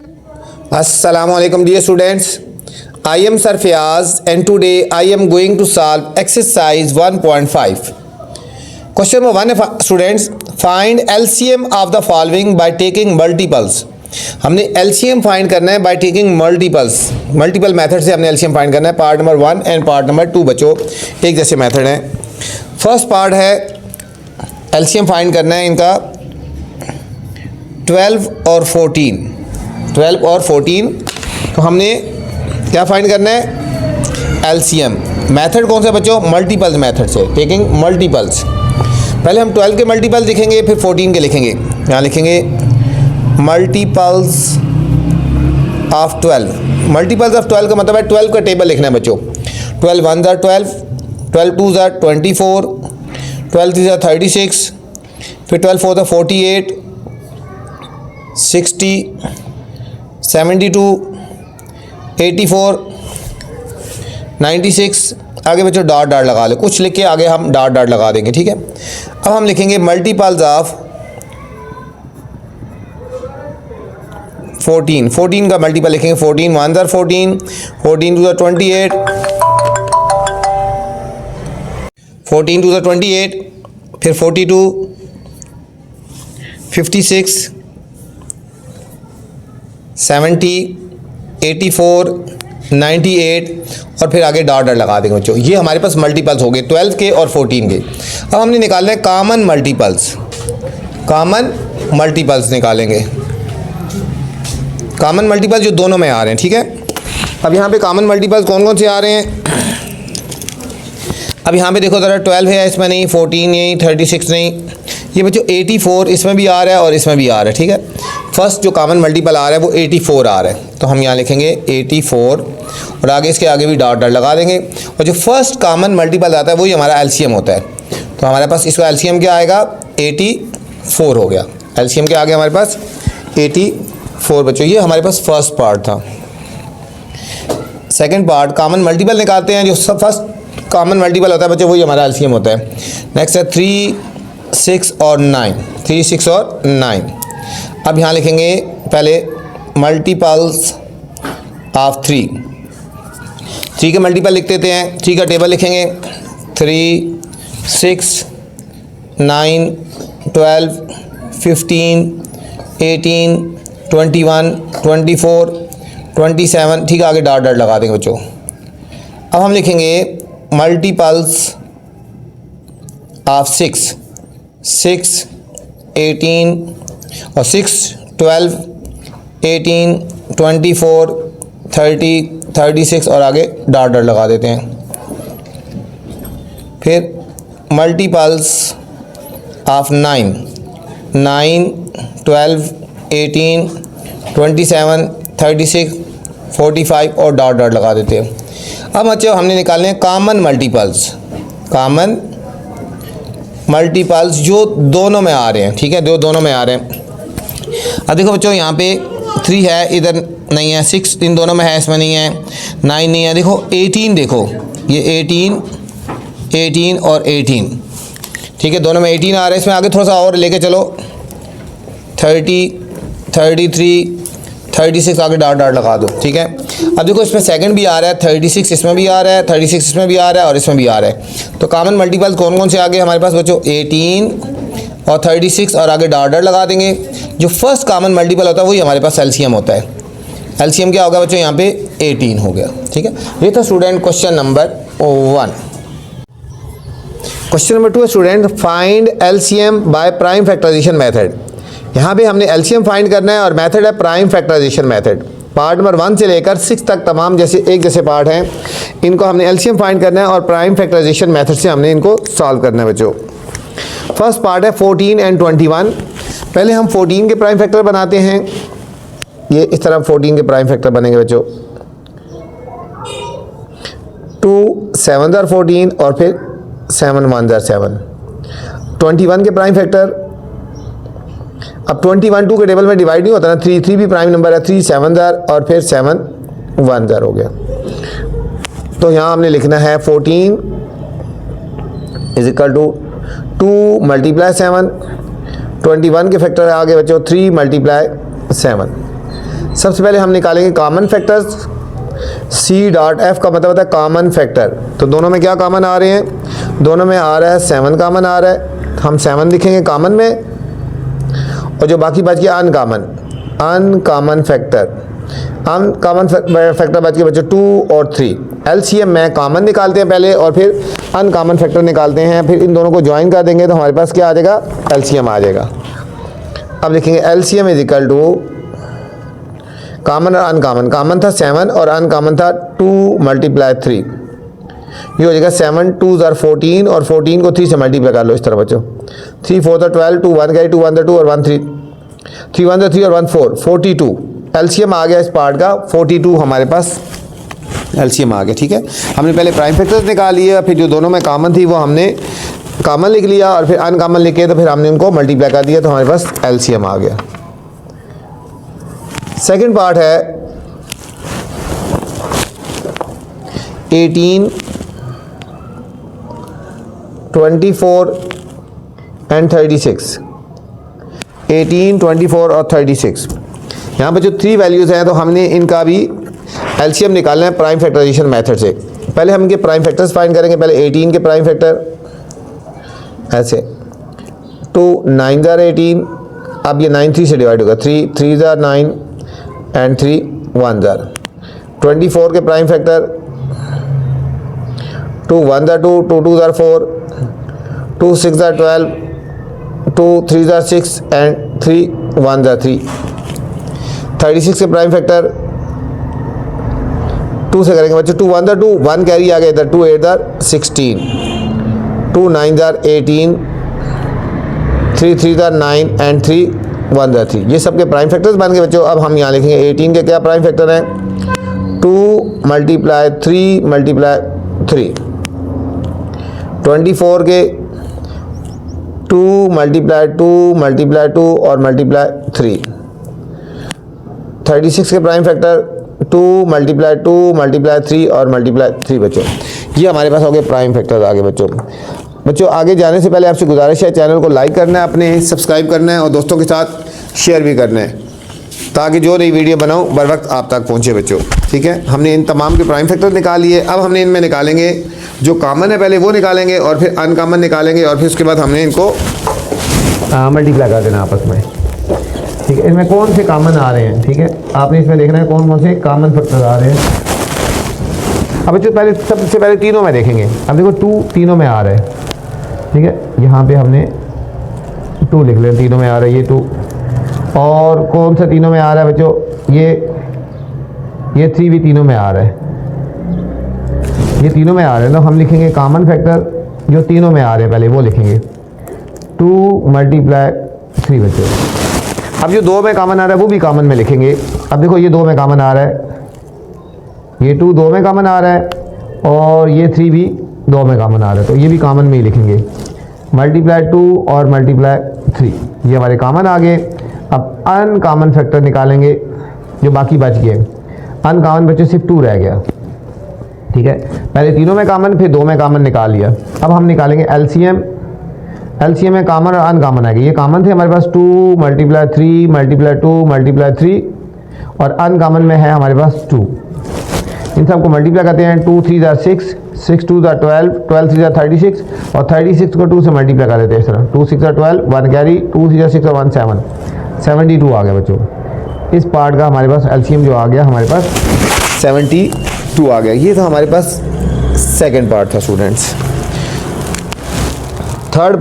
Assalamualaikum dear students. I am Sir Fiaz and today I am going to solve exercise 1.5. Question number 1 students, find LCM of the following by taking multiples. हमने LCM find करना है by taking multiple method से हमने LCM find करना है. Part number 1 and part number 2 बच्चों एक जैसे मेथड हैं. फर्स्ट पार्ट है LCM फाइंड करना है इनका 12 और 14. तो हमने क्या फाइंड करना है LCM. मेथड कौन सा बच्चों? मल्टीपल्स मेथड से टेकिंग मल्टीपल्स. पहले हम 12 के मल्टीपल लिखेंगे फिर 14 के लिखेंगे. यहाँ लिखेंगे मल्टीपल्स ऑफ 12. मल्टीपल्स ऑफ 12 का मतलब है 12 का टेबल लिखना है बच्चों. 12 1 ज़ा 12, 12 2 ज़ा 24, 12 3 ज़ा 36, फिर 12 4 ज़ा 48, 60, 72, 84, 96. आगे बच्चों डॉट लगा लो. कुछ लिख के आगे हम डॉट लगा देंगे. ठीक है. अब हम लिखेंगे मल्टीपल्स ऑफ 14 का मल्टीपल लिखेंगे. 14 1 ज़ा 14, 14 2 ज़ा 28, 14 2 ज़ा 28, फिर 42, 56, 70, 84, 98 और फिर आगे डॉट लगा देंगे बच्चों. ये हमारे पास मल्टीपल्स हो गए 12 के और 14 के. अब हमने निकालना है कॉमन मल्टीपल्स निकालेंगे. कॉमन मल्टीपल जो दोनों में आ रहे हैं. ठीक है. अब यहाँ पे कॉमन मल्टीपल्स कौन कौन से आ रहे हैं? अब यहाँ पे देखो ज़रा 12 है इसमें नहीं, 14 नहीं, 36 नहीं. ये बच्चों 84 इसमें भी आ रहा है और इसमें भी आ रहा है. ठीक है. फर्स्ट जो कॉमन मल्टीपल आ रहा है वो 84 आ रहा है. तो हम यहाँ लिखेंगे 84 और आगे इसके आगे भी डॉट लगा देंगे. और जो फर्स्ट कॉमन मल्टीपल आता है वही हमारा LCM होता है. तो हमारे पास इसका LCM क्या आएगा? 84 हो गया. LCM क्या आ गया हमारे पास? 84 बच्चों. ये हमारे पास फर्स्ट पार्ट था. सेकंड पार्ट कॉमन मल्टीपल निकालते हैं. जो सब फर्स्ट कॉमन मल्टीपल होता है बच्चों वही हमारा LCM होता है. नेक्स्ट है 3 6 और 9. 3 6 और 9. अब यहाँ लिखेंगे पहले मल्टीपल्स ऑफ 3 के मल्टीपल लिख देते हैं. 3 का टेबल लिखेंगे. 3 6 9 12 15 18 21 24 27. ठीक है. आगे डॉट लगा देंगे बच्चों. अब हम लिखेंगे मल्टीपल्स ऑफ 6 18 और 6 12 18 24 30 36 और आगे डॉट लगा देते हैं. फिर मल्टीपल्स ऑफ 9 12 18 27 36 45 और डॉट लगा देते हैं. अब बच्चों हमने निकालने हैं कॉमन मल्टीपल्स जो दोनों में आ रहे हैं. ठीक है. जो दोनों में आ रहे हैं. अब देखो बच्चों यहाँ पे 3 है, इधर नहीं है. 6 इन दोनों में है, इसमें नहीं है. 9 नहीं है. देखो 18, देखो ये 18 और 18. ठीक है. दोनों में 18 आ रहे हैं. इसमें आगे थोड़ा सा और लेके चलो. 30 33 36 आगे डॉट लगा दो. ठीक है. अब देखो इसमें सेकंड भी आ रहा है. 36 इसमें भी आ रहा है, 36 इसमें भी आ रहा है और इसमें भी आ रहा है. तो कॉमन मल्टीपल कौन कौन से आ गए हमारे पास बच्चों? 18 और 36 और आगे डॉट लगा देंगे. जो फर्स्ट कॉमन मल्टीपल होता है वही हमारे पास LCM होता है. LCM क्या होगा बच्चों? यहाँ पे 18 हो गया. ठीक है. ये था student question number 1. Question number 2 है student, find LCM by prime factorisation method. यहाँ पे हमने LCM फाइंड करना है और मेथड है prime factorisation method. Part number 1 से लेकर 6 तक तमाम एक जैसे पार्ट हैं. इनको हमने LCM फाइंड करना है और प्राइम फैक्टराइजेशन मेथड से हमने इनको सॉल्व करना है बच्चों. फर्स्ट पार्ट है 14 एंड 21. पहले हम 14 के प्राइम फैक्टर बनाते हैं. ये इस तरह 14 के प्राइम फैक्टर बनेंगे बच्चों. 2 7 ज़ा 14 और फिर 7 1 ज़ा 7. 21 के प्राइम फैक्टर. अब 21 2 के टेबल में डिवाइड नहीं होता ना. 3 भी प्राइम नंबर है. 3 7 ज़ा और फिर 7 1 ज़ा हो गया. तो यहाँ हमने लिखना है 14 इज इक्वल टू 2 × 7. 21 के फैक्टर है आगे बच्चों 3 × 7. सबसे पहले हम निकालेंगे common factors. C dot F का मतलब होता है कॉमन फैक्टर। तो दोनों में क्या कॉमन आ रहे हैं? दोनों में आ रहा है 7 कॉमन आ रहा है, हम 7 लिखेंगे कॉमन में, और जो बाकी बच गया अनकॉमन फैक्टर बच गए बच्चों 2 और 3। एलसीएम में कॉमन निकालते हैं पहले और फिर अनकॉमन फैक्टर निकालते हैं, फिर इन दोनों को ज्वाइन कर देंगे तो हमारे पास क्या आ जाएगा? एलसीएम आ जाएगा। अब लिखेंगे LCM is equal to common और अनकॉमन। कॉमन था 7 और अनकॉमन था 2 × 3। ये हो जाएगा 7 2 * 14 और 14 को 3 से मल्टीप्लाई कर लो इस तरह बच्चों। 3 4 12, 2 1 कैरी, 2 1 2 और 1 3, 3 1 3 और 1 4, 42। एलसीएम आ गया इस पार्ट का 42, हमारे पास एलसीएम आ गया। ठीक है, हमने पहले प्राइम फैक्टर्स निकाल लिए, फिर जो दोनों में कॉमन थी वो हमने कॉमन लिख लिया और फिर अनकॉमन लिख के तो फिर हमने उनको मल्टीप्लाई कर दिया तो हमारे पास एलसीएम आ गया। सेकंड पार्ट है 18, 24 एंड 36। 18, 24 और 36, यहाँ पर जो 3 वैल्यूज़ हैं तो हमने इनका भी एलसीएम निकालना है प्राइम फैक्टराइजेशन मेथड से। पहले हम इनके प्राइम फैक्टर्स फाइंड करेंगे। पहले 18 के प्राइम फैक्टर ऐसे 2 9 * 18, अब ये 9 3 से डिवाइड होगा, 3 3 * 9 एंड 3 1 * 24 के प्राइम फैक्टर 2 1 * 2, 2 2 * 4, 2 6 * 12, 2 3 * 6 एंड 3 1 * 3। 36 के प्राइम फैक्टर 2 से करेंगे बच्चों, 2 1 * 2, 1 कैरी आ गया इधर, 2 8 * 16, 2 9 * 18, 3 3 * 9 एंड 3 1 * 3। ये सब के प्राइम फैक्टर्स बन गए बच्चों। अब हम यहाँ लिखेंगे 18 के क्या प्राइम फैक्टर हैं? 2 × 3 × 3। 24 के 2 × 2 और मल्टीप्लाई 3। 36 के प्राइम फैक्टर 2 × 2 × 3 और मल्टीप्लाई 3 बच्चों। ये हमारे पास हो गए प्राइम फैक्टर्स आगे बच्चों आगे जाने से पहले आपसे गुजारिश है चैनल को लाइक करना है, अपने सब्सक्राइब करना है और दोस्तों के साथ शेयर भी करना है ताकि जो नई वीडियो बनाऊँ बर वक्त आप तक पहुँचे बच्चों। ठीक है, हमने इन तमाम के प्राइम फैक्टर निकाल लिए। अब हमने इनमें निकालेंगे जो कॉमन है, पहले वो निकालेंगे और फिर अनकॉमन निकालेंगे और फिर उसके बाद हमने इनको मल्टीप्लाई कर देना आपस में। ठीक है, इनमें कौन से कॉमन आ रहे हैं? ठीक है, आपने इसमें देखना है कौन कौन से कॉमन फैक्टर आ रहे हैं। अब बच्चों पहले सबसे पहले तीनों में देखेंगे। अब देखो 2 तीनों में आ रहा है। ठीक है, यहाँ पे हमने 2 लिख लें, तीनों में आ रहा है ये 2। और कौन सा तीनों में आ रहा है बच्चों? ये 3 भी तीनों में आ रहा है। ये तीनों में आ रहे हैं तो हम लिखेंगे कॉमन फैक्टर जो तीनों में आ रहे हैं, पहले वो लिखेंगे 2 × 3 बच्चों। अब जो 2 में कॉमन आ रहा है वो भी कॉमन में लिखेंगे। अब देखो ये 2 में कॉमन आ रहा है, ये 2 2 में कॉमन आ रहा है और ये 3 भी 2 में कॉमन आ रहा है तो ये भी कॉमन में ही लिखेंगे। मल्टीप्लाई 2 और मल्टीप्लाई 3, ये हमारे कॉमन आ गए। अब अनकॉमन फैक्टर निकालेंगे जो बाकी बच गए। अनकॉमन बच्चों सिर्फ 2 रह गया। ठीक है, पहले तीनों में कॉमन फिर 2 में कॉमन निकाल लिया। अब हम निकालेंगे एलसीएम। एलसीएम में कॉमन और अनकॉमन आएगी। ये कॉमन थे हमारे पास 2 × 3 × 2 × 3 और अनकॉमन में है हमारे पास 2। इन सबको मल्टीप्लाई करते हैं। 2 3 * 6, 6 2 * 12, 12 3 * 36 और 36 को 2 से मल्टीप्लाई कर देते हैं इस तरह। 2 6 * 12, 1 कैरी, 2 3 * 6 और 1 7, 72 आ गया बच्चों। इस पार्ट का हमारे पास एलसीएम जो आ गया हमारे पास 72 आ गया। ये था हमारे पास सेकंड पार्ट था स्टूडेंट्स। थर्ड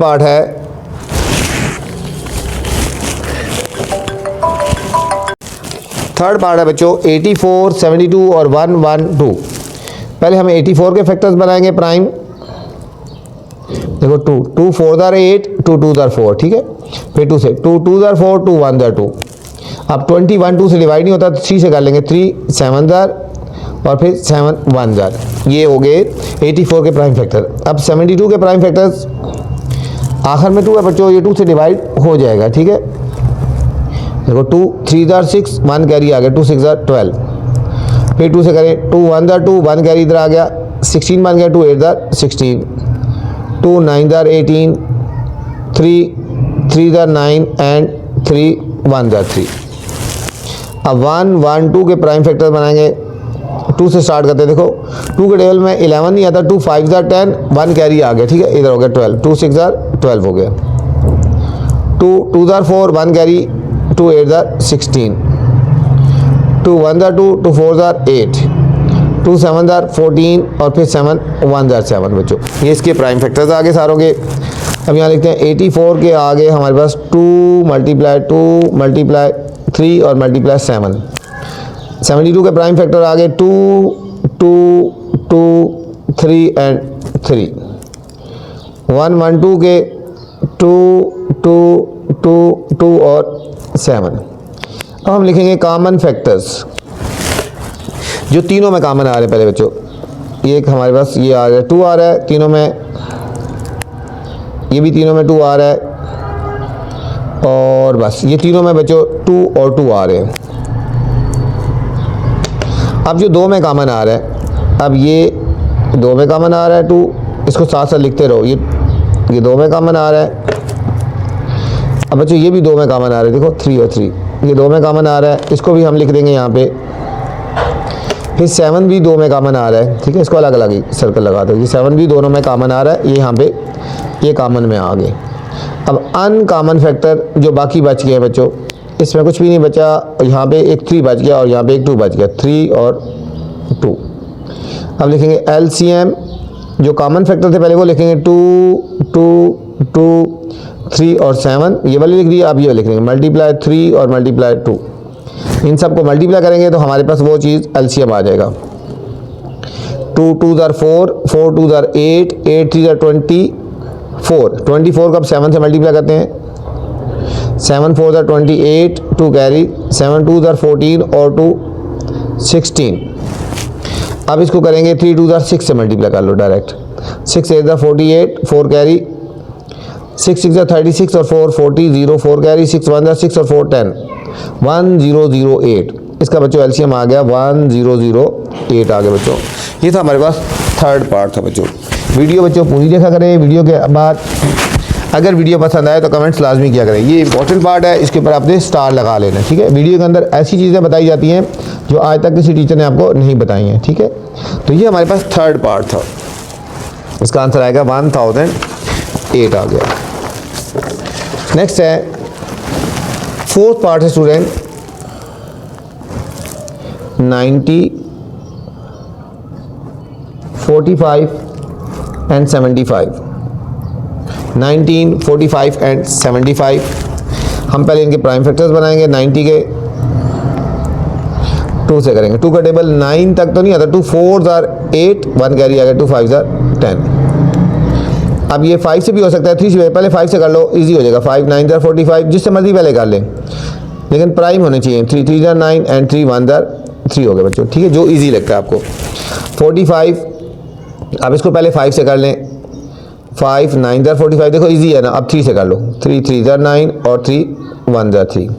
पार्ट है बच्चों 84, 72 और 112। पहले हम 84 के फैक्टर्स बनाएंगे प्राइम। देखो 2 2 4 * 8, 2 2 * 4। ठीक है, फिर 2 से 2 2 * 4, 2 1 * 2। अब 21 2 से डिवाइड नहीं होता तो 3 से कर लेंगे, 3 7 और फिर 7 1 ये हो गए 84 के प्राइम फैक्टर। अब 72 के प्राइम फैक्टर्स आखिर में 2 है बच्चों, ये 2 से डिवाइड हो जाएगा। ठीक है, देखो 2 3 * 6, 1 कैरी आ गया, 2 6 * 12। फिर 2 से करें 2 1 * 2, 1 कैरी इधर आ गया, 16 बन गया, 2 8 * 16, 2 9 * 18, 3 3 * 9 एंड 3 1 * 3। अब 1 1 2 के प्राइम फैक्टर बनाएंगे। 2 से स्टार्ट करते हैं। देखो 2 के टेबल में 11 नहीं आता, 2 5 ज़ार 10, 1 कैरी आ गया, ठीक है, इधर हो गया 12, 2 6 ज़ार 12 हो गया, 2 2 ज़ार 4, 1 कैरी, 2 8 ज़ार 16, 2 1 ज़ार 2, 2 4 ज़ार 8, 2 7 ज़ार 14 और फिर 7 1 ज़ार 7 बच्चों, ये इसके प्राइम फैक्टर्स आगे सारों के। अब यहाँ लिखते हैं 84 के आगे हमारे पास 2 मल्टीप्लाई 2 मल्टीप्लाई 3 और मल्टीप्लाई 7। 72 के प्राइम फैक्टर आगे 2 2 2 3 एंड 3। 1 1 2 के 2 2 2 2 और 7। अब हम लिखेंगे कॉमन फैक्टर्स जो तीनों में कॉमन आ रहे हैं। पहले बच्चों ये एक हमारे पास ये आ रहा है 2 आ रहा है तीनों में, ये भी तीनों में 2 आ रहा है, और बस ये तीनों में बच्चों 2 और 2 आ रहे हैं। अब जो 2 में कॉमन आ रहा है, अब ये 2 में कॉमन आ रहा है 2, इसको साथ साथ लिखते रहो, ये 2 में कॉमन आ रहा है। अब बच्चों ये भी 2 में कॉमन आ रहा है, देखो 3 और 3, ये 2 में कॉमन आ रहा है, इसको भी हम लिख देंगे यहाँ पे। फिर 7 भी 2 में कॉमन आ रहा है, ठीक है, इसको अलग अलग ही सर्कल लगा दो, ये 7 भी दोनों में कॉमन आ रहा है, ये यहाँ पे ये कॉमन में आ गए। अब अनकॉमन फैक्टर जो बाकी बच गए हैं बच्चों, इसमें कुछ भी नहीं बचा, यहाँ पे एक 3 बच गया और यहाँ पे एक 2 बच गया, 3 और 2। अब लिखेंगे एलसीएम जो कॉमन फैक्टर थे पहले वो लिखेंगे 2 2 2 3 और 7, ये वाले लिख दिए। अब ये लिख देंगे मल्टीप्लाई 3 और मल्टीप्लाई 2, इन सब को मल्टीप्लाई करेंगे तो हमारे पास वो चीज़ एलसीएम आ जाएगा। 2 2 ज़ार 4, 4 2 ज़ार 8, 8 3 ज़ार 24, 24 को अब 7 से मल्टीप्लाई करते हैं, 7 4 ज़ार 28, 2 कैरी, 7 2 ज़ार 14 और 2 16। अब इसको करेंगे 3 2 ज़ार 6 से मल्टीप्लाई कर लो डायरेक्ट, 6 8 ज़ार 48, 4 कैरी, 6 6 ज़ार 36 और 4 40, 0 4 कैरी, 6 1 ज़ार 6 और 4 10, 1008। इसका बच्चों एलसीएम आ गया 1008 आ गया बच्चों। ये था हमारे पास थर्ड पार्ट था बच्चों। वीडियो बच्चों पूरी देखा करें, वीडियो के बाद अगर वीडियो पसंद आए तो कमेंट्स लाजमी किया करें। ये इंपॉर्टेंट पार्ट है, इसके ऊपर आपने स्टार लगा लेना, ठीक है। वीडियो के अंदर ऐसी चीज़ें बताई जाती हैं जो आज तक किसी टीचर ने आपको नहीं बताई हैं, ठीक है। तो ये हमारे पास थर्ड पार्ट था, इसका आंसर आएगा 1008 आ गया। नेक्स्ट है फोर्थ पार्ट है स्टूडेंट 90 45 एंड 75। 19 45 एंड 75 हम पहले इनके प्राइम फैक्टर्स बनाएंगे। 90 के 2 से करेंगे, 2 का टेबल 9 तक तो नहीं आता, 2 4 ज़ार 8, 1 कैरी आ गया, 2 5 ज़ार 10। अब ये 5 से भी हो सकता है, 3 से पहले 5 से कर लो, इजी हो जाएगा। 5 9 ज़ार 45, जिससे मर्जी पहले कर लें, लेकिन प्राइम होने चाहिए। 3 3 ज़ार 9 एंड 3 1 ज़ार 3 हो गए बच्चों, ठीक है, जो इजी लगता है आपको। 45 अब इसको पहले 5 से कर लें, 5 9 ज़ार 45, देखो इजी है ना। अब 3 से कर लो, 3 3 ज़ार 9 और 3 1 ज़ार 3।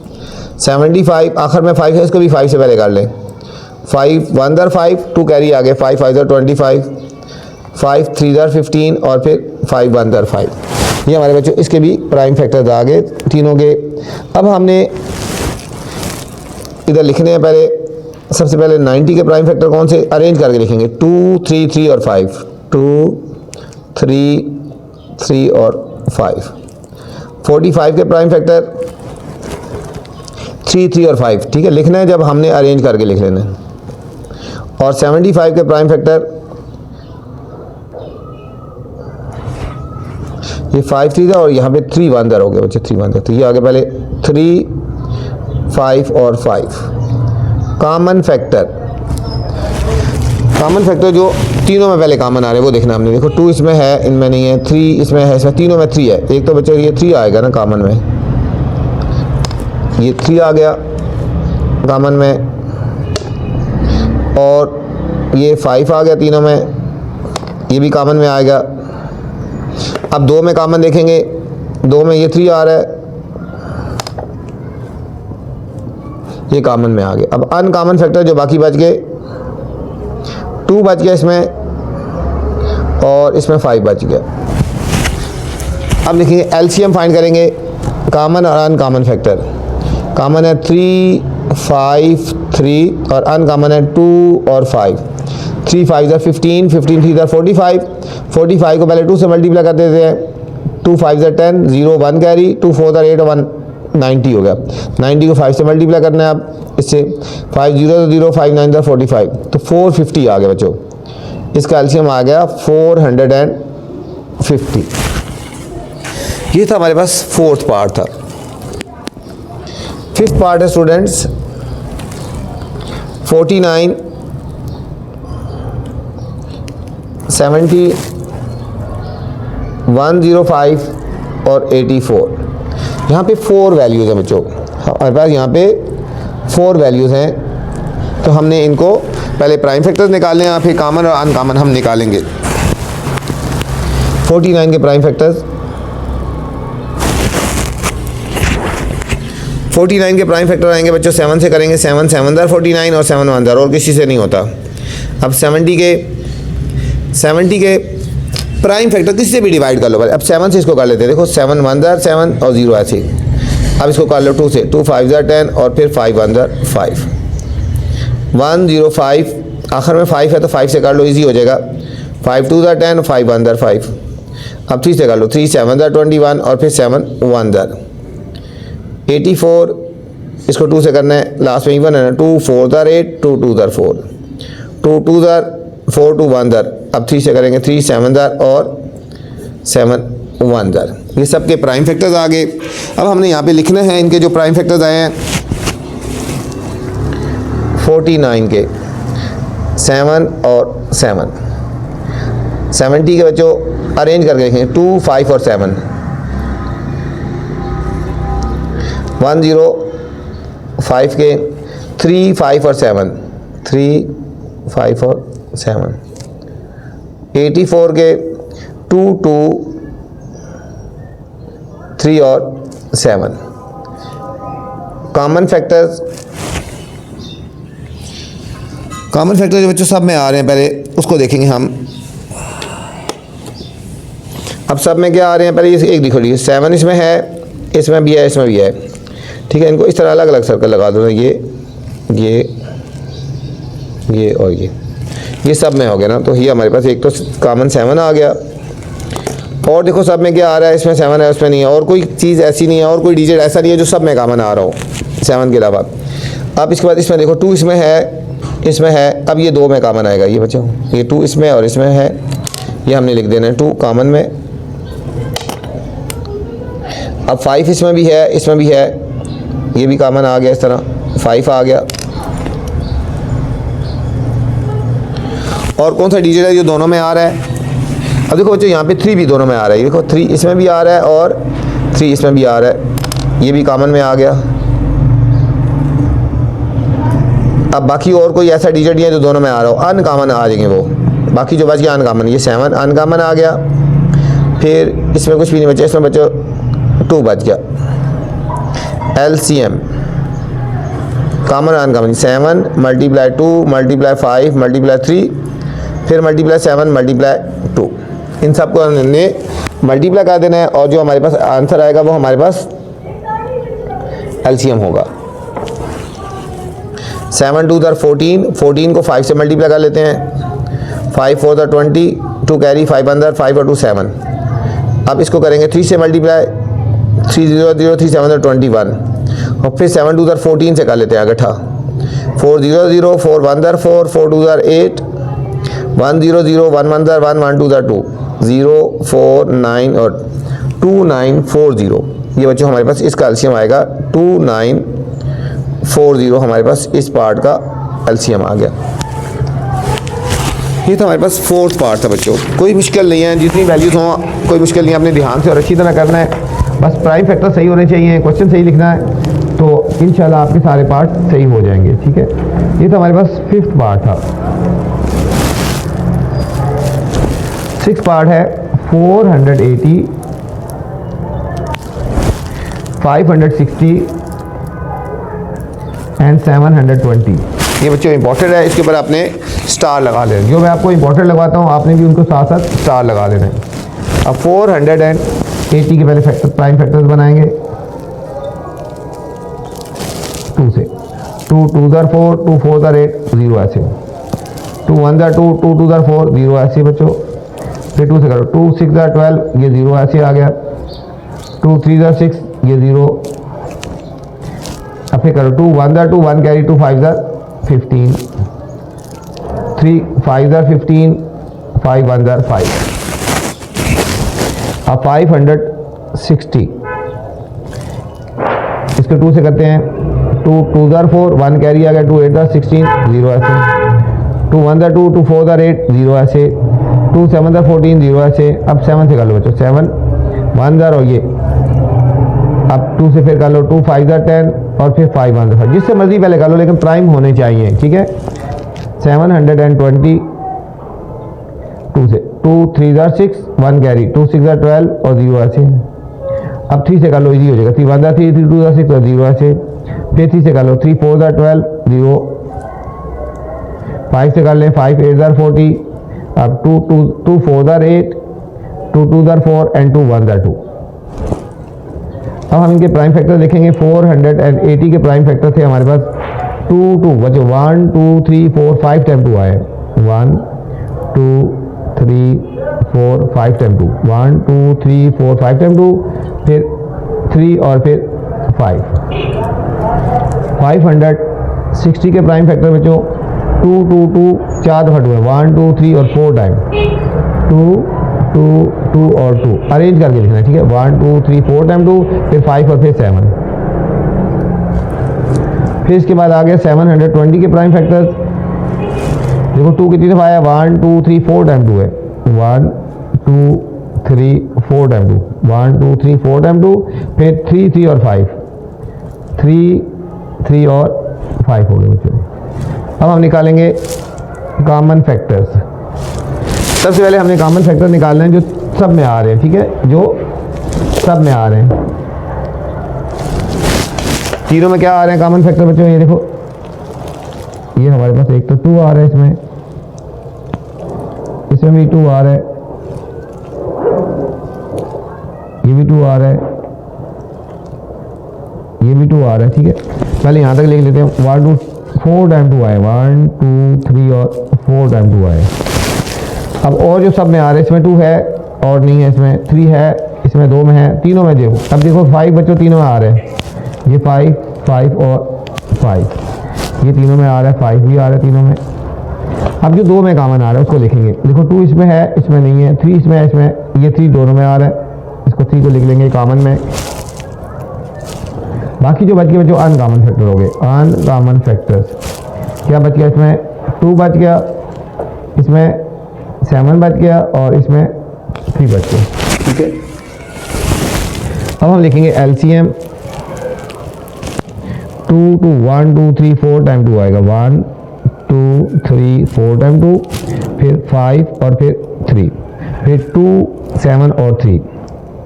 75 आखिर में 5 है, इसको भी 5 से पहले कर लें, 5 1 ज़ार 5, 2 कैरी आ गए, 5 5 ज़ार 25, 5 3 ज़ार 15 और फिर 5 1 ज़ार 5। ये हमारे बच्चों इसके भी प्राइम फैक्टर्स आ गए तीनों के। अब हमने इधर लिखने हैं, पहले सबसे पहले 90 के प्राइम फैक्टर कौन से अरेंज करके लिखेंगे, 2 3 3 और 5, 2 3 3 और 5। 45 के प्राइम फैक्टर 3 3 और 5, ठीक है, लिखना है जब हमने अरेंज करके लिख लेना है। और 75 के प्राइम फैक्टर ये 5 3 था और यहाँ पे 3 1 ज़ार हो गया बच्चे, 3 1 ज़ार। तो ये आगे पहले 3 5 और 5। कॉमन फैक्टर जो तीनों में पहले कॉमन आ रहे हैं वो देखना हमने। देखो 2 इसमें है, इनमें नहीं है, 3 इसमें है, इसमें तीनों में 3 है। एक तो बच्चों ये 3 आएगा ना कॉमन में, ये 3 आ गया कॉमन में, और ये 5 आ गया तीनों में, ये भी कॉमन में आएगा। अब 2 में कॉमन देखेंगे, 2 में ये 3 आ रहा है, ये कॉमन में आ गया। अब अनकॉमन फैक्टर जो बाकी बच गए, 2 बच गया इसमें और इसमें 5 बच गया। अब लिखेंगे एलसीएम फाइंड करेंगे कॉमन और अनकॉमन फैक्टर। कॉमन है 3 5 3 और अनकॉमन है 2 और 5। 3 5 ज़र 15, 15 3 ज़र 45, 45 को पहले 2 से मल्टीप्लाई कर देते हैं। 2 5 ज़र 10, 0 1 कैरी, 2 4 ज़र 8 1 90 हो गया। 90 को 5 से मल्टीप्लाई करना है आप इससे। 5 0 0 5 9 ज़र 45, तो 450 आ गया बच्चों। इसका एलसीएम आ गया 450। ये था हमारे पास फोर्थ पार्ट था। फिफ्थ पार्ट है स्टूडेंट्स 49 70 105 और 84। यहाँ पे 4 वैल्यूज़ हैं बच्चों, हमारे पास यहाँ पे 4 वैल्यूज़ हैं। तो हमने इनको पहले प्राइम फैक्टर्स निकालने हैं, फिर कॉमन और अनकॉमन हम निकालेंगे। 49 के प्राइम फैक्टर्स, 49 के प्राइम फैक्टर आएंगे बच्चों 7 से करेंगे। 7 7 ज़र 49 और 7 1 ज़र, और किसी से नहीं होता। अब 70 के प्राइम फैक्टर किसी से भी डिवाइड कर लो। अब 7 से इसको कर लेते हैं। देखो 7 1 ज़र 7 और 0 ऐसे। अब इसको कर लो 2 से। 2 5 ज़र 10 और फिर 5 1 ज़र 5। 105, आखिर में 5 है तो 5 से कर लो, इजी हो जाएगा। 5 2 ज़र 10, 5 1 ज़र 5। अब 3 से कर लो। 3 7 ज़र 21 और फिर 7 1 ज़र 84। इसको 2 से करना है, लास्ट में इवन है ना। 2 4 ज़र 8, 2 2 ज़र 4, 2 2 ज़र 4 2 1 ज़र। अब 3 से करेंगे। 3 7 ज़र और 7 1 ज़र। ये सब के प्राइम फैक्टर्स आ गए। अब हमने यहाँ पे लिखना है इनके जो प्राइम फैक्टर्स आए हैं 49 के 7 और 7। 70 के बच्चों अरेंज करके लिखेंगे 2 5 और 7। 105 के 3 5 और 7, 3 5 और 7। 84 के 2 2 3 और 7। कॉमन फैक्टर्स जो बच्चों सब में आ रहे हैं, पहले उसको देखेंगे हम। अब सब में क्या आ रहे हैं, पहले एक लिखो लीजिए। 7 इसमें है, इसमें भी है, इसमें भी है। ठीक है, इनको इस तरह अलग अलग सर्कल लगा दो। ये और ये सब में हो गया ना। तो ये हमारे पास एक तो कॉमन 7 आ गया। और देखो सब में क्या आ रहा है, इसमें 7 है, उसमें नहीं है। और कोई चीज़ ऐसी नहीं है, और कोई डिजिट ऐसा नहीं है जो सब में कॉमन आ रहा हो 7 के अलावा। अब इसके बाद इसमें देखो 2 इसमें है, इसमें है। अब ये 2 में कॉमन आएगा। ये बच्चों ये 2 इसमें और इसमें है, ये हमने लिख देना है 2 कॉमन में। अब 5 इसमें भी है, इसमें भी है, ये भी कॉमन आ गया। इस तरह 5 आ गया। और कौन सा डिजिट है जो दोनों में आ रहा है? अब देखो बच्चों यहाँ पे 3 भी दोनों में आ रहा है। देखो 3 इसमें भी आ रहा है और 3 इसमें भी आ रहा है, ये भी कॉमन में आ गया। अब बाकी और कोई ऐसा डिजिट नहीं है जो दोनों में आ रहा हो, अनकॉमन आ जाएंगे वो। बाकी जो बच गया अनकॉमन, ये 7 अनकॉमन आ गया। फिर इसमें कुछ भी नहीं बचा, इसमें बच्चों 2 बच गया। LCM common uncommon 7 multiply 2 multiply 5 multiply 3 फिर मल्टीप्लाई 7 मल्टीप्लाई 2। इन सबको हमने मल्टीप्लाई कर देना है और जो हमारे पास आंसर आएगा वो हमारे पास एलसीएम होगा। 7 2 ज़र 14, 14 को 5 से मल्टीप्लाई कर लेते हैं। 5 4 ज़र 20, 2 कैरी, 5 अंदर, 5 और 2 7। अब इसको करेंगे 3 से मल्टीप्लाई। 3 0 0 3 7 21 और फिर 7 2 ज़र 14 से कर लेते हैं अगठा। 4 0 0 4 1 ज़र 4, 4 2 ज़र 8, 1 0 0 1 1 ज़र 1, 1 2 ज़र 2, 0 4 9 और 2 9 4 0। ये बच्चों हमारे पास इसका एलसीएम आएगा 2 9 4 0। हमारे पास इस पार्ट का एलसीएम आ गया। ये तो हमारे पास फोर्थ पार्ट था बच्चों। कोई मुश्किल नहीं है, जितनी वैल्यूज़ हों कोई मुश्किल नहीं है, अपने ध्यान से और अच्छी तरह करना है। बस प्राइम फैक्टर सही होने चाहिए, क्वेश्चन सही लिखना है, तो इंशाल्लाह आपके सारे पार्ट सही हो जाएंगे। ठीक है, ये तो हमारे पास 5th पार्ट था। 6th पार्ट है 480 560 एंड 720। ये बच्चों इंपॉर्टेंट है, इसके ऊपर आपने स्टार लगा लेना। जो मैं आपको इंपॉर्टेंट लगाता हूँ आपने भी उनको साथ साथ स्टार लगा लेना है। अब 480 के पहले प्राइम फैक्टर्स बनाएंगे 2 से। 2 2 दर 4, 2 4 दर 8, 0 ऐसे, 2 1 दर 2, 2 2 दर 4, 0 ऐसे बच्चों। फिर 2 से करो, 2 6 दर 12, ये 0 ऐसे आ गया, 2 3 दर 6, ये 0। अब फिर करो 2 1 दर 2, 1 कैरी, 2 5 दर 15, 3 5 दर 15, 5 1 दर 5। अब 560 इसके 2 से करते हैं, 2 2 दर 4, 1 कैरी आ गया, 2 8 दर 16, 0 ऐसे, 2 1 दर 2, 2 4 दर 8, 0 ऐसे, 2 7 दर 14, 0 ऐसे। अब 7 से कर लो बच्चों, 7 1 दर, और ये अब 2 से फिर कर लो 2 5 दर 10, और फिर 5 1 दर 5, जिससे मर्जी पहले कर लो लेकिन प्राइम होने चाहिए, ठीक है। 720, 2 से 2 3 दर 6, 1 कैरी, 2 6 दर 12, और 0 ऐसे। अब 3 से कर लो, इजी हो जाएगा, 3 1 दर 3, 3 2 दर 6, और 0 ऐसे। फिर 3 से कर लो, 3 4 दर 12, 0। 5 से कर लें, 5 8 दर 40, अब 2 4 दर 8, 2 2 दर 4, एंड 2 1 दर 2। अब हम इनके प्राइम फैक्टर देखेंगे। 480 के प्राइम फैक्टर थे हमारे पास 2 2 बच्चों, 1 2 3 4 5 टाइम 2 आए, 1 2 3 4 5 टाइम 2, 1 2 3 4 5 टाइम 2, फिर 3 और फिर 5। 560 के प्राइम फैक्टर बच्चों 2 2 2 4 दफा 2 है, 1 2 3 और 4 टाइम 2 2 2 और 2 अरेंज करके लिखना है, ठीक है। 1 2 3 4 टाइम 2, फिर 5 और फिर 7। फिर इसके बाद आ गया 720 के प्राइम फैक्टर्स। देखो 2 कितनी दफा आया, 1 2 3 4 टाइम 2 है, 1 2 3 4 टाइम 2, 1 2 3 4 टाइम 2, फिर 3 3 और 5, 3 3 और 5 हो गए बच्चों। अब हम निकालेंगे कॉमन फैक्टर्स। सबसे पहले हमने कॉमन फैक्टर निकालना है जो सब में आ रहे हैं, ठीक है, जो सब में आ रहे हैं। तीनों में क्या आ रहे हैं कॉमन फैक्टर बच्चों, ये देखो, ये हमारे पास एक तो 2 आ रहा है, इसमें भी 2 आ रहा है, ये भी 2 आ रहा है, ये भी 2 आ रहा है, ठीक है। पहले यहाँ तक लिख लेते हैं। 1 2 4 टाइम 2 आए, 1 2 3 और 4 टाइम 2 आए। अब और जो सब में आ रहे हैं, इसमें 2 है और नहीं है, इसमें 3 है, इसमें 2 में है, तीनों में देखो। अब देखो 5 बच्चों तीनों में आ रहे हैं, ये 5 5 और 5, ये तीनों में आ रहा है, 5 भी आ रहा है तीनों में। अब जो 2 में कॉमन आ रहा है उसको लिखेंगे। देखो 2 इसमें है, इसमें नहीं है, 3 इसमें है, इसमें, ये 3 दोनों में आ रहा है, इसको 3 को लिख लेंगे कॉमन में। बाकी जो बच गए बच्चों अनकॉमन फैक्टर हो गए, अनकॉमन फैक्टर्स। क्या बच गया, इसमें 2 बच गया, इसमें 7 बच गया, और इसमें 3 बच गया, ठीक है। अब हम लिखेंगे LCM। 2 2 1 2 3 4 टाइम 2 आएगा, 1 2 3 4 टाइम 2, फिर 5 और फिर 3, फिर 2 7 और 3,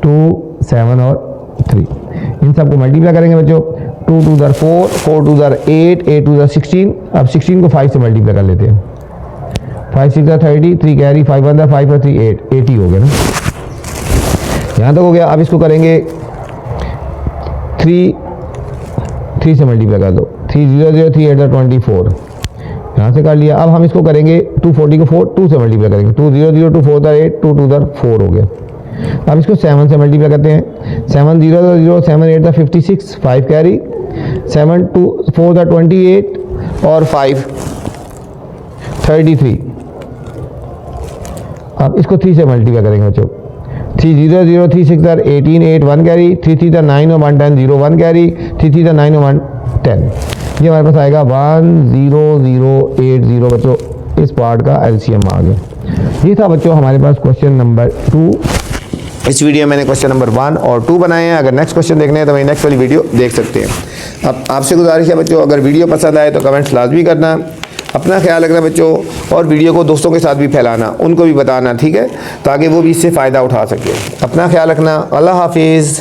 2 7 और 3। इन सबको मल्टीप्लाई करेंगे बच्चों। 2 2 दर 4, 4 2 दर 8, 8 2 दर 16। अब 16 को 5 से मल्टीप्लाई कर लेते हैं। 5 6 दर 30, 3 कैरी, 5 1 दर 5 और 3 8, 80 हो गया ना, यहाँ तक हो गया। अब इसको करेंगे 3 से मल्टीप्लाई कर दो, 3 0 0 3 8 दर 24, यहाँ से कर लिया। अब हम इसको करेंगे 240 को 2 से मल्टीप्लाई करेंगे, 2 0 0 2 4 दर 8, 2 2 दर 4 हो गया। अब इसको 7 से मल्टीप्लाई करते हैं। 7 0 दर 0, 7 8 दर 56, 5 कैरी, 7 2 4 दर 28 और 5 33। अब इसको 3 से मल्टीप्लाई करेंगे बच्चों। 3 0 0 3 6 दर 18, 8 1 कैरी, 3 3 दर 9 और 1 10, 0 1 कैरी, 3 3 दर 9 और 1 10। ये हमारे पास आएगा 10080 बच्चों। इस पार्ट का LCM आ गया। ये था बच्चों हमारे पास क्वेश्चन नंबर 2। इस वीडियो में मैंने क्वेश्चन नंबर 1 और 2 बनाए हैं। अगर नेक्स्ट क्वेश्चन देखने हैं तो मेरी नेक्स्ट वाली वीडियो देख सकते हैं। अब आपसे गुजारिश है बच्चों, अगर वीडियो पसंद आए तो कमेंट्स लाजमी करना, अपना ख्याल रखना बच्चों, और वीडियो को दोस्तों के साथ भी फैलाना, उनको भी बताना, ठीक है, ताकि वो भी इससे फ़ायदा उठा सके। अपना ख्याल रखना। अल्लाह हाफिज़।